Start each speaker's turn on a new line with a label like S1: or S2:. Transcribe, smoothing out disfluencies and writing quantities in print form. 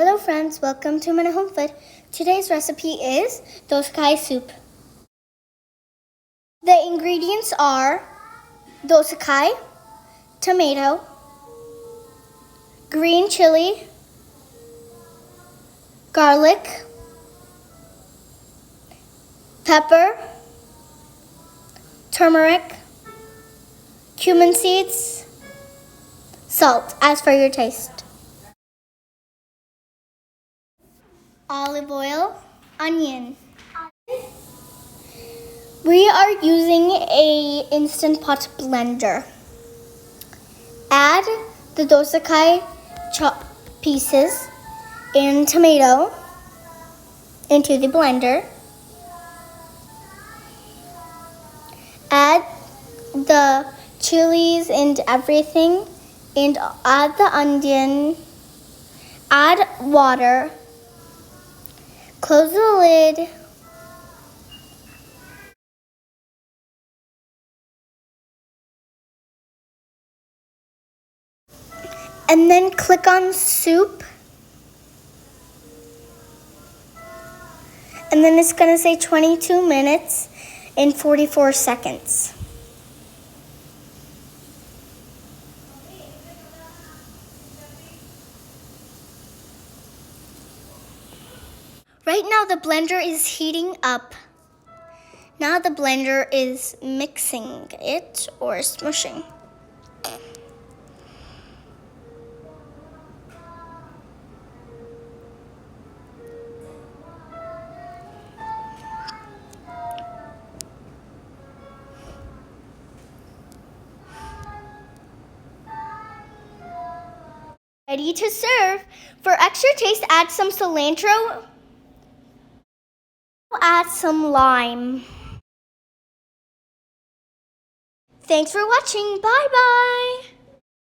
S1: Hello friends, welcome to my home food. Today's recipe is Dosakaya soup. The ingredients are Dosakaya, tomato, green chili, garlic, pepper, turmeric, cumin seeds, salt as per your taste, olive oil, onion. We are using a Instant Pot blender. Add the Dosakaya chopped pieces and tomato into the blender. Add the chilies and everything, and add the onion. Add water. Close the lid. And then click on soup. And then it's going to say 22 minutes and 44 seconds. Right now the blender is heating up. Now the blender is mixing it or smushing. Ready to serve. For extra taste, add some cilantro. Add some lime. Thanks for watching. Bye-bye.